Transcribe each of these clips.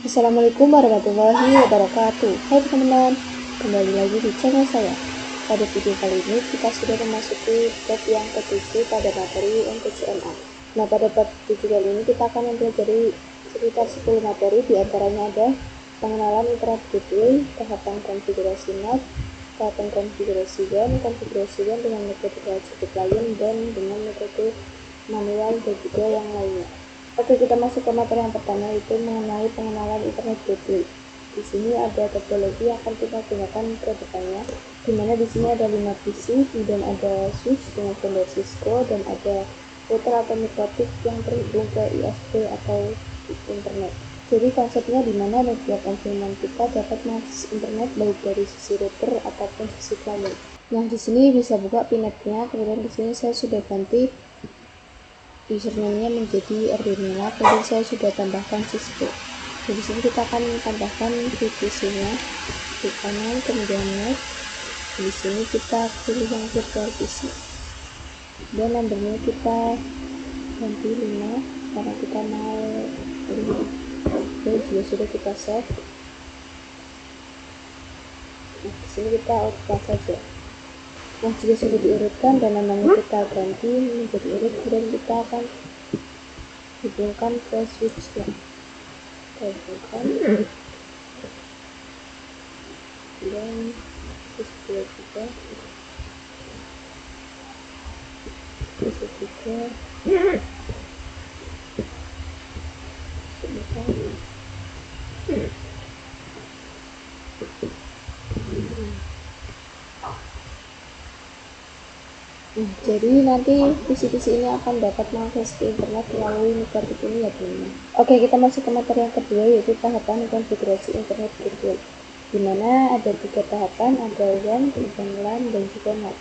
Assalamualaikum warahmatullahi wabarakatuh. Hai teman-teman, kembali lagi di channel saya. Pada video kali ini kita sudah memasuki bab yang ke-7 pada materi MTCMA. Nah, pada bab 7 kali ini kita akan mempelajari sekitar 10 materi, diantaranya ada pengenalan internet gateway, tahapan konfigurasi NAT, tahapan konfigurasi WAN dengan metode DHCP client dan dengan metode manual dan juga yang lainnya. Oke, kita masuk ke materi yang pertama, yaitu mengenai pengenalan internet gateway. Di sini ada topologi yang akan kita gunakan ke depannya, di mana di sini ada 5 PC, kemudian ada switch dengan vendor Cisco, dan ada router atau mikrotik yang terhubung ke ISP atau internet. Jadi konsepnya di mana network konsumen kita dapat mengakses internet baik dari sisi router ataupun sisi client. Nah, di sini bisa buka pinetnya, kemudian di sini saya sudah ganti username-nya menjadi Erdinela, kemudian saya sudah tambahkan Cisco. Jadi sini kita akan tambahkan VPC-nya di kanan, kemudian next. Di sini kita pilih yang virtual PC dan nomornya kita ganti 5 karena kita mau 5. Oke, juga sudah kita save. Nah, di sini kita output saja. Nah, jika sudah diurutkan dan namanya kita ganti menjadi urut, kemudian kita akan hubungkan ke switch-nya. Kita hubungkan dan switch 2 juga, switch 3 jadi nanti PC-PC ini akan dapat mengakses ke internet melalui mikrotik ini ya teman-teman. Oke, kita masuk ke materi yang kedua, yaitu tahapan konfigurasi internet gateway, di mana ada 3 tahapan, ada WAN, LAN, dan juga NAT.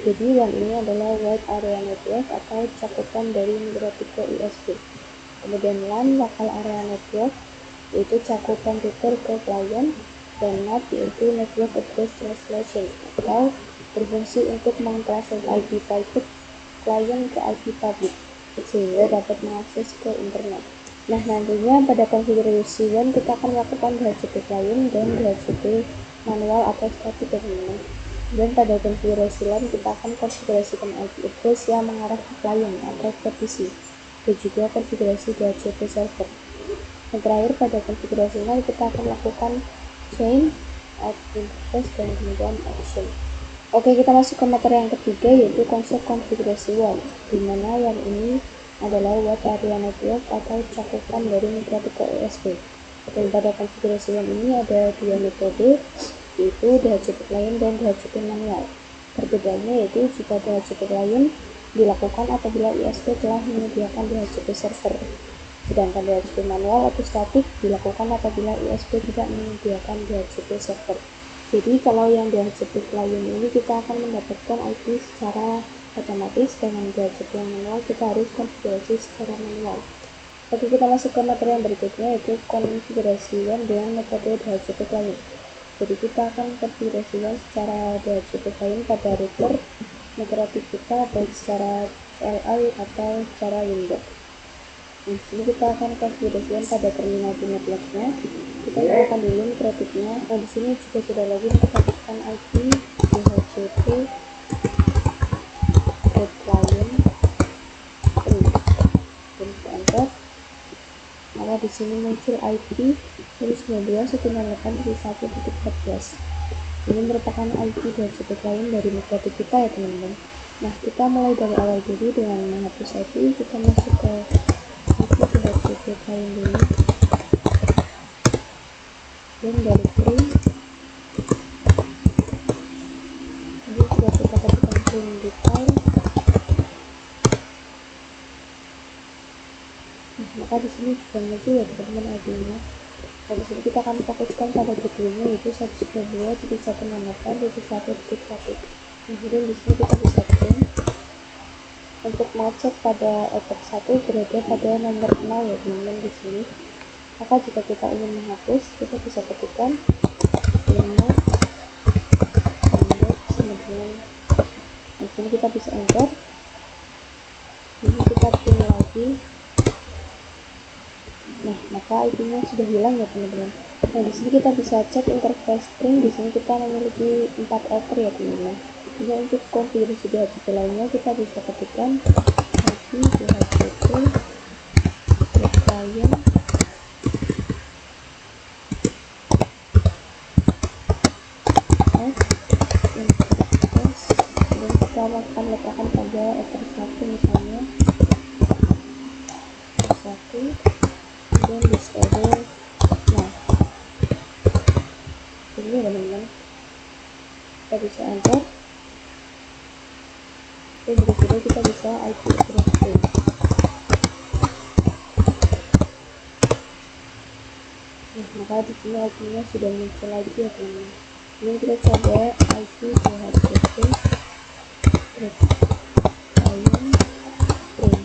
Jadi WAN ini adalah Wide Area Network atau cakupan dari mikrotik ke ISP. Kemudian LAN, Local Area Network, yaitu cakupan router ke client, dan NAT yaitu Network Address Translation atau berfungsi untuk mentranslate IP private client ke IP public sehingga dapat mengakses ke internet. Nah, nantinya pada konfigurasi WAN kita akan lakukan DHCP client dan DHCP manual atau static teman-teman. Dan pada konfigurasi LAN kita akan konfigurasikan IP address yang mengarah ke client atau ke PC, dan juga konfigurasi DHCP server. Dan terakhir pada konfigurasi LAN kita akan lakukan chain, add interface, dan kemudian action. Oke, kita masuk ke materi yang ketiga, yaitu konsep konfigurasi WAN, di mana WAN ini adalah Wide Area Network atau cakupan dari mikrotik ke ISP. Dan pada konfigurasi WAN ini ada 2 metode, yaitu DHCP client dan DHCP manual. Perbedaannya yaitu jika DHCP client dilakukan apabila ISP telah menyediakan DHCP server, sedangkan DHCP manual atau static dilakukan apabila ISP tidak menyediakan DHCP server. Jadi kalau yang DHCP client ini kita akan mendapatkan IP secara otomatis, dengan DHCP yang manual kita harus konfigurasi secara manual. Oke, kita masuk ke materi yang berikutnya, yaitu konfigurasi WAN dengan metode DHCP client. Jadi kita akan konfigurasi WAN secara DHCP client pada router mikrotik kita, baik secara CLI atau secara Windows. Di sini kita akan konfigurasikan pada terminal di networknya. Kita nyalakan dulu mikrotiknya. Nah, di sini juga sudah lagi kita ketikkan IP DHCP client dan kita enter. Maka di sini muncul IP 192.168.1.14. Ini merupakan IP DHCP client dari mikrotik kita ya teman-teman. Nah, kita mulai dari awal dulu dengan menghapus IP. Kita masuk ke DHCP client dulu dan dari print ini sudah kita ketikkan print detail. Nah, maka di sini sudah muncul ya teman-teman ID-nya. Nah, di sini kita akan fokuskan pada gateway-nya, yaitu 192.168.1.1. Kemudian di sini kita bisa print untuk mengecek pada etop 1 berada pada nomor 0 ya teman-teman di sini. Maka jika kita ingin menghapus, kita bisa ketikkan remote kemudian di sini kita bisa enter. Ini kita print lagi. Nah, maka IP-nya sudah hilang ya teman-teman. Nah, di sini kita bisa cek interface string. Di sini kita memiliki 4 ether ya teman-teman. Jadi untuk konfigurasi DHCP lainnya kita bisa ketikkan IP DHCP client interface, dan kita akan letakkan pada ether 1 misalnya ether 1, kemudian disable. Nah, ini ya teman-teman, kita bisa enter dan berikutnya kita bisa IP string. Nah, maka di sini IP-nya sudah muncul lagi ya teman-teman. Ini kita coba IP DHCP client string.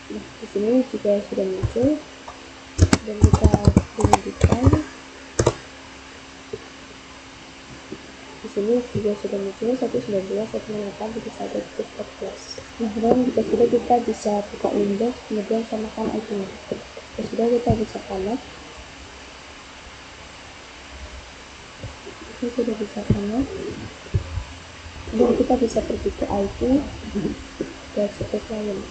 Nah, di sini juga sudah muncul dan kita tunjukkan. Di sini juga sudah muncul 192.168.1.14. Nah, dan jika sudah kita bisa buka Windows, kemudian samakan IP-nya. Jika sudah kita bisa connect. Ini sudah bisa connect. Dan kita bisa pergi ke IP DHCP client.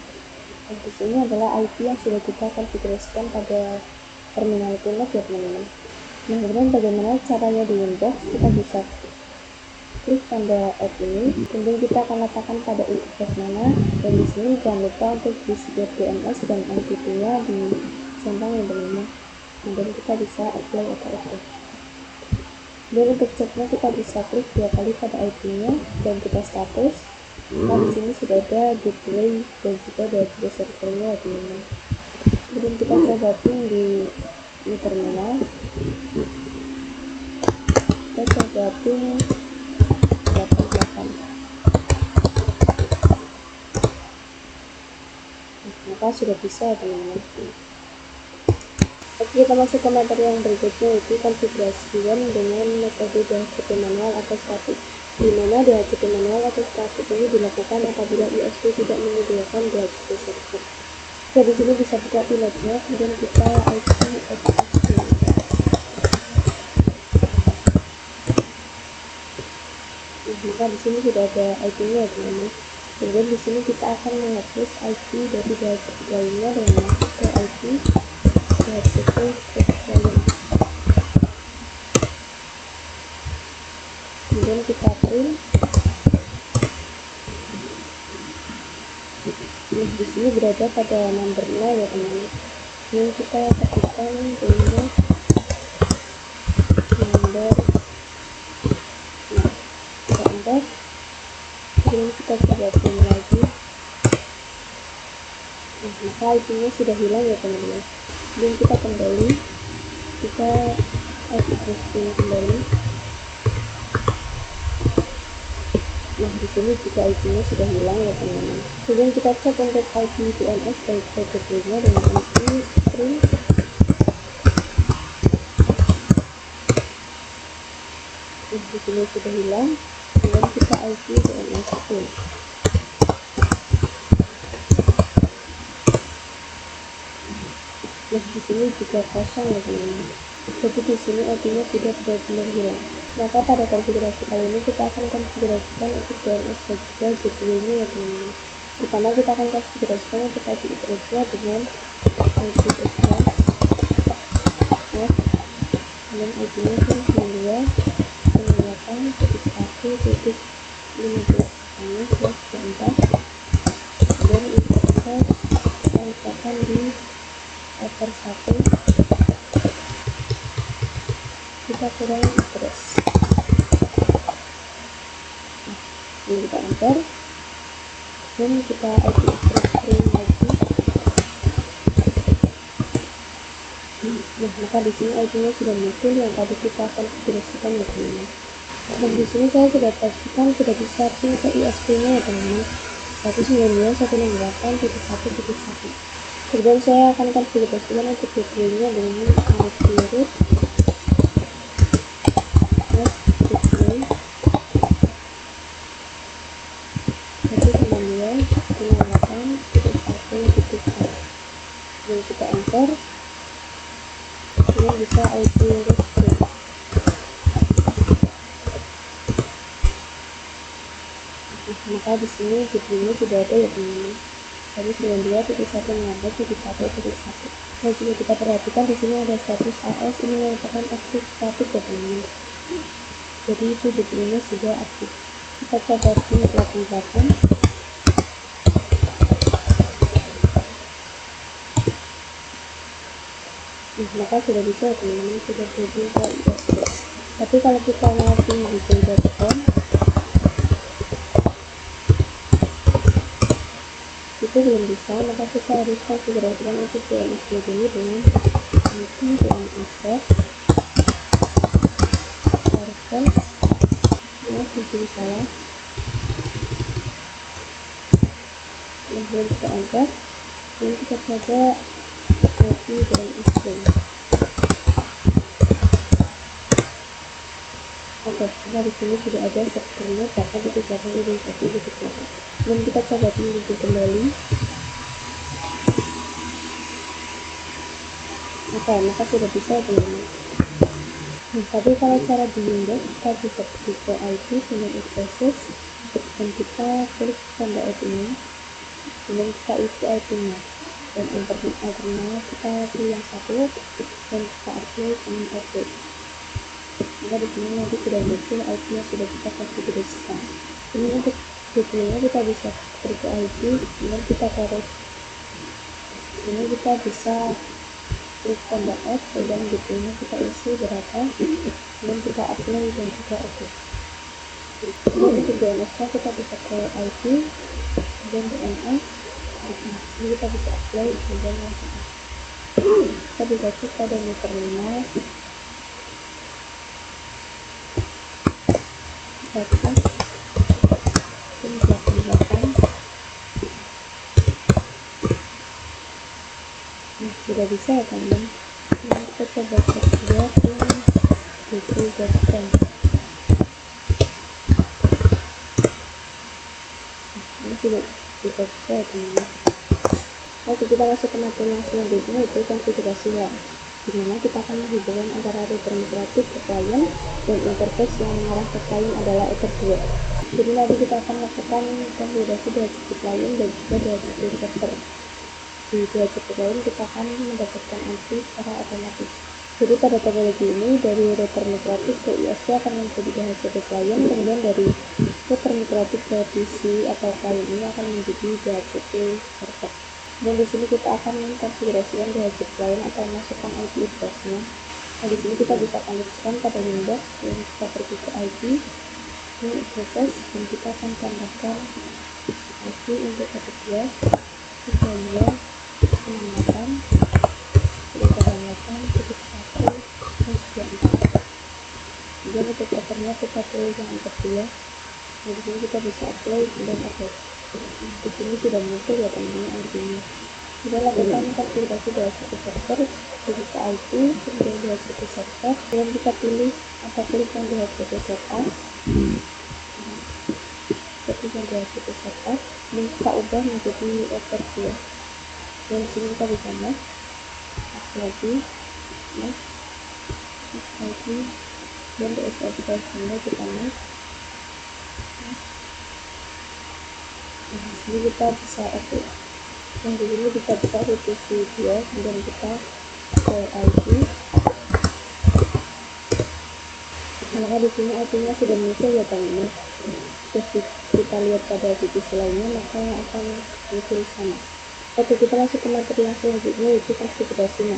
Nah, di sini adalah IP yang sudah kita konfigurasikan pada terminal Linux ya teman-teman. Nah, kemudian bagaimana caranya di Windows? Kita bisa klik tanda add ini, kemudian kita akan letakkan pada interface mana, dan di sini jangan lupa untuk diisi DNS dan IP-nya di centang ya teman-teman. Kemudian kita bisa apply atau oke. Dan untuk ceknya kita bisa klik 2 kali pada IP-nya dan kita status. Nah, di sini sudah ada gateway dan juga DHCP servernya ya teman-teman. Kemudian kita coba ping di terminal. Kita coba ping 88. Maka sudah bisa ya teman-teman. Oke, kita masuk ke materi yang berikutnya, yaitu konfigurasi WAN dengan metode DHCP manual atau statik, di mana DHCP manual atau statik ini dilakukan apabila ISP tidak menyediakan DHCP server. Oke, di sini bisa buka pilotnya, kemudian kita IP address. Maka di sini sudah ada IP-nya ya teman-teman. Kemudian di sini kita akan menghapus IP dari DHCP lainnya dengan masuk ke IP DHCP client. Kemudian kita print. Nah, di sini berada pada numbernya ya teman-teman. Ini kita ketikkan Windows number. Kemudian kita coba print lagi. Nah, maka IP-nya sudah hilang ya teman-teman. Kemudian kita kembali, kita print kembali. Nah, di sini juga IP-nya sudah hilang ya teman-teman. Kemudian kita cek untuk IP DNS baik gateway-nya dengan IP string. Nah, di sini sudah hilang. Kemudian kita IP DNS string. Nah, di sini juga kosong ya teman-teman. Jadi di sini IP-nya sudah benar-benar hilang. Maka pada konfigurasi kali ini kita akan konfigurasikan untuk DNS dan juga gateway-nya ya teman-teman. Pertama kita akan konfigurasikan untuk IP address-nya dengan IP address dan IP-nya 92.1.15.24. Dan interface kita letakkan di ether 1. Kita kurang address. Ini kita enter dan kita IP address string lagi. Nah, maka di sini IP-nya sudah muncul yang tadi kita konfigurasikan ya teman-teman. Dan di sini saya sudah pastikan sudah bisa ping ke ISP-nya ya teman-teman, 192.168.1.1. Kemudian saya akan konfigurasikan untuk gateway-nya dengan IP root gateway 192.168.1.1. kita enter, kemudian bisa IP restrict. Maka di sini judulnya sudah ada ya teman-teman. Jadi 92.1.1.1. Nah, jika kita perhatikan di sini ada status AS, ini merupakan aktif status ya teman-teman. Jadi itu judulnya sudah aktif. Kita coba di belakang. Maka sudah bisa ya teman-teman, sudah terhubung ke USB. Tapi kalau kita mau ping google.com itu belum bisa, maka kita harus konfigurasikan untuk DNS dulu dengan DNS server. Di sini salah, kemudian kita enter, dan kita coba IP DNS. Oke, nah di sini sudah ada servernya, bahkan itu server identifikasi gitu. Dan kita coba pilih kembali. Oke, maka sudah bisa teman-teman. Nah, tapi kalau cara di Windows kita bisa pergi ke IP dengan access, dan kita klik tanda add ini, kemudian kita isi IP-nya. Dan internet kita pilih yang satu, dan kita apply dengan OK. Maka di sini nanti sudah muncul IP-nya sudah kita konfigurasikan. Ini untuk detailnya kita bisa klik ke IP, kemudian kita taruh. Ini kita bisa klik tanda add, dan detailnya kita isi berapa, kemudian kita apply dan juga OK. Kemudian untuk DNS-nya kita bisa ke IP, dan DNS. Ini kita bisa apply dan langsung. Kita bisa cek pada new terminal. Kita sudah bisa ya teman-teman. Kita coba cek juga ke google.com. Ini sudah bisa ya teman-teman. Oke, kita masuk ke materi yang selanjutnya, yaitu konfigurasi LAN, dimana kita akan menghubungkan antara router migratif ke klien dan interface yang mengarah ke klien adalah Ether 2. Jadi nanti kita akan melakukan konfigurasi DHCP klien dan juga DHCP server. Di DHCP klien kita akan mendapatkan IP secara otomatis. Jadi pada topologi ini dari router migratif ke ISP akan menjadi DHCP klien, kemudian dari router migratif ke PC atau klien ini akan menjadi DHCP server. Dan di sini kita akan mengkonfigurasikan DHCP klien atau masukkan IP address-nya. Nah, di sini kita bisa konfigurasikan pada Windows, dan kita pergi ke IP, ini address, dan kita akan tambahkan IP untuk address 32 68 38 1 dan 94. Kemudian untuk servernya kita pilih yang kedua. Nah, di sini kita bisa apply dan upload. Di sini sudah muncul ya teman-teman IP-nya. Kita lakukan konfigurasi DHCP server, pilih ke IP, kemudian DHCP server, kemudian kita pilih atau klik yang DHCP setup, pilih yang DHCP setup, dan kita ubah menjadi Ether 2. Dan di sini kita bisa next lagi, dan di SSL nya kita next. Nah, di sini kita bisa edit. Yang di sini kita buka VPC 2, kemudian kita ke IP. Maka di sini IP-nya sudah muncul ya teman-teman. Terus kita lihat pada VPC lainnya, maka yang akan muncul sama. Oke, kita masuk ke materi yang selanjutnya, yaitu konfigurasinya.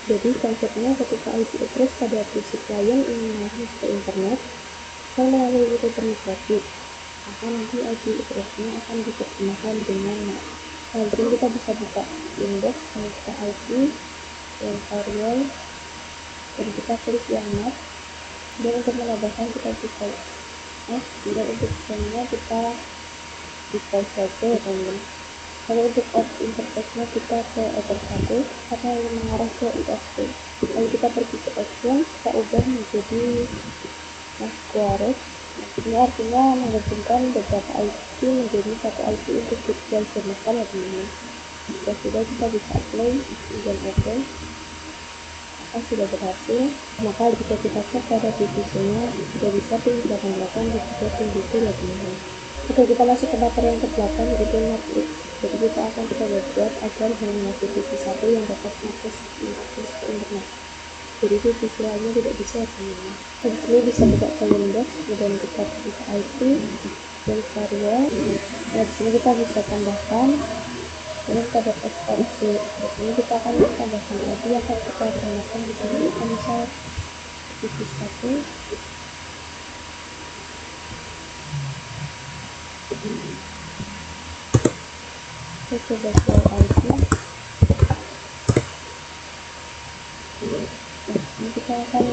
Jadi konsepnya ketika IP address pada PC klien ingin mengakses ke internet dan melalui router migratif, maka nanti IP address-nya akan diterjemahkan dengan NAT. Nah, di sini kita bisa buka Windows, dan kita IP, dan firewall, dan kita klik yang NAT. Dan untuk menambahkan kita bisa dan untuk desainnya kita default saja ya teman-teman. Kalau untuk interface-nya kita ke Ether 1 karena yang mengarah ke ISP. Lalu kita pergi ke option, kita ubah menjadi Masquerade. Ini artinya menggabungkan beberapa IP menjadi satu IP untuk dijelaskan ya teman-teman. sudah kita bisa apply dan oke. Sudah berhasil. Maka jika kita cek pada divisinya sudah bisa pin 88 dan juga pin DC ya teman-teman. Oke, kita masuk ke materi yang ke-8 yaitu matrix. Jadi kita akan coba buat agar hanya divisi 1 yang dapat akses ke internet. Jadi divisi lainnya tidak bisa ya teman-teman. Di sini bisa buka ke Windows, kemudian kita buka IP dan variable. Nah, di sini kita bisa tambahkan. Ini kita dapat opsi. Di sini kita akan tambahkan lagi yang akan kita gunakan di sini. Kita misal divisi 1. Kita coba ke IP. Ini kita akan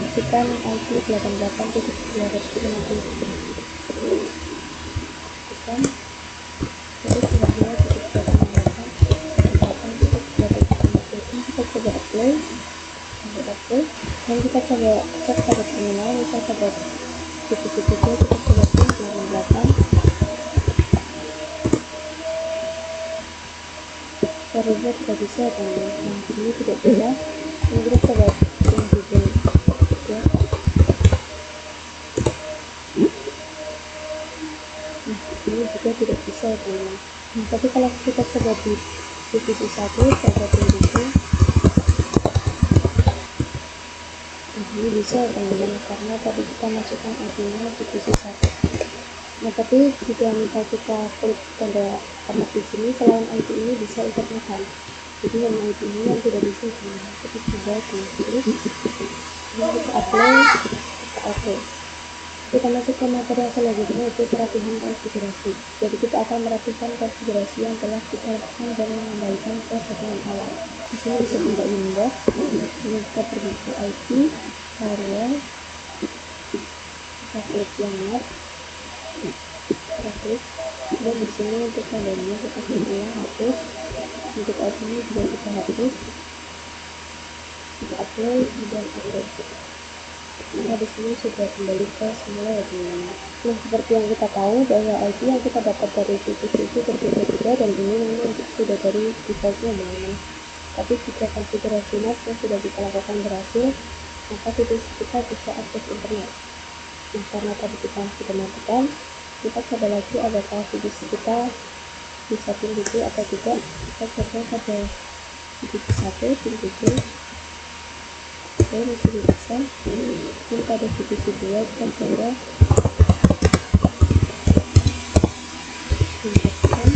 masukkan IP 88.250. Kita coba apply dan kita coba cek pada terminal. Misal pada divisi 3 kita coba pin 88. Caranya tidak bisa teman-teman. Nah, ini tidak bisa. Ini kita coba pin juga ya. Nah, ini juga tidak bisa teman-teman. Nah, tapi kalau kita coba di divisi 1 coba pin juga. Nah, ini bisa teman-teman karena tadi kita masukkan IP-nya divisi 1. Nah, tapi jika misal kita klik pada tombol di sini, selain IP ini bisa internetan. Jadi hanya IP ini yang tidak bisa teman-teman. Kita coba klik ini kita apply, kita oke. Kita masuk ke materi yang selanjutnya yaitu peratihan konfigurasi. Jadi kita akan merapikan konfigurasi yang telah kita lakukan dan mengembalikan ke settingan awal. Di sini bisa buka Windows, ini kita pergi ke IP, variable, kita klik yang net, kita klik, dan di sini untuk tandanya kita pilih hapus, untuk IP ini juga kita hapus, kita apply dan oke. Nah, di sini sudah kembali ke semula ya teman-teman. Nah, seperti yang kita tahu bahwa IP yang kita dapat dari divisi itu berbeda-beda dan ini memang sudah dari defaultnya teman-teman. Tapi jika konfigurasi NAS yang sudah kita lakukan berhasil, maka divisi kita bisa akses internet. Nah, karena tadi kita sudah matikan, kita coba lagi apakah divisi kita bisa pin gitu atau tidak. Kita coba pada divisi 1 pin gitu. Oke, masih bisa. Ini pada divisi 2 kita coba pinterkan.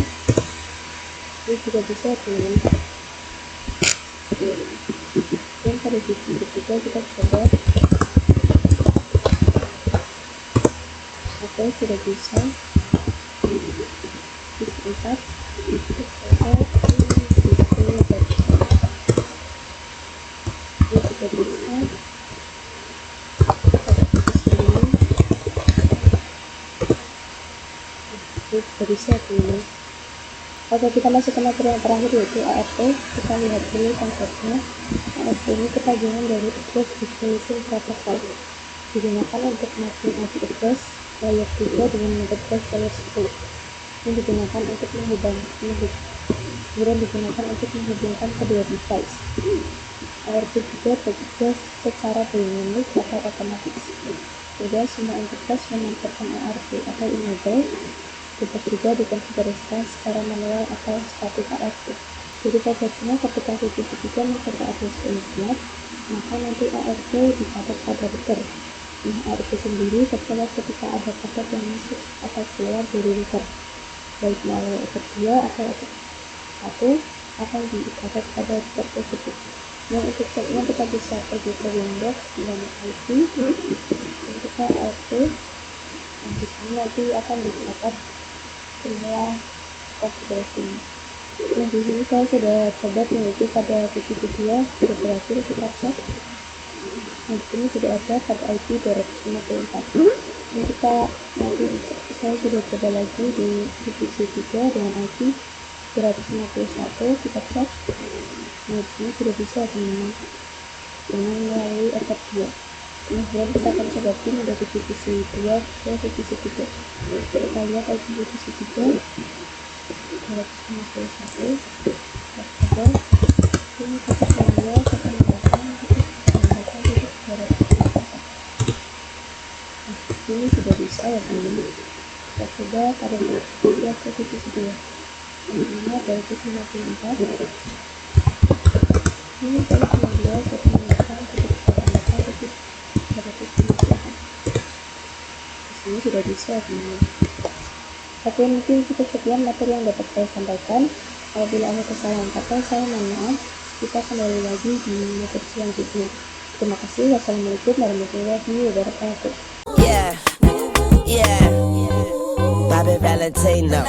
Ini juga bisa teman-teman. Dan pada divisi 3 kita coba. Oke, sudah bisa. Divisi 4 kita coba ini juga bisa. Ini juga bisa teman-teman. Oke, kita masuk ke materi yang terakhir yaitu ART. Kita lihat dulu konsepnya. ART ini ketagihan dari Address Destination Protocol, digunakan untuk mapping IP address layer 3 dengan address layer 10. Ini digunakan untuk menghubungkan kedua device. ART juga bekerja secara dinamis atau otomatis. Tidak semua interface memanfaatkan ART atau enable. Dapat juga dikonfigurasikan secara manual atau static ART. Jadi konsepnya ketika divisi 3 masuk ke address internet, maka nanti ART dicatat pada router. Nah, ART sendiri tercatat ketika ada paket yang masuk atau keluar dari router, baik melalui router 2 atau router 1 akan dicatat pada router tersebut. Nah, untuk ceknya kita bisa pergi ke Windows dan IP, dan kita ART. Nah, di sini nanti akan dicatat semua konfigurasi. Nah, di sini saya sudah coba mengikuti pada divisi 2 sudah berhasil kita cek. Nah, di sini sudah ada pada IP 254. Ini kita nanti saya sudah coba lagi di divisi 3 dengan IP 251 kita cek. Nah, di sini sudah bisa teman-teman dengan melalui etap 2. Nah, kemudian kita akan coba pin dari divisi 2 ke divisi 3. Kita lihat di divisi 3 251 Oktober ini 192 ini sudah bisa ya teman-teman. Kita coba pada tiga posisi 2 ini 254 ini 258 ini sudah bisa ya teman-teman. Oke, mungkin cukup sekian materi yang dapat saya sampaikan. Apabila ada kesalahan kata, saya mohon maaf. Kita kembali lagi di materi selanjutnya. Terima kasih. Wassalamualaikum warahmatullahi wabarakatuh. Yeah, yeah, Bobby Valentino.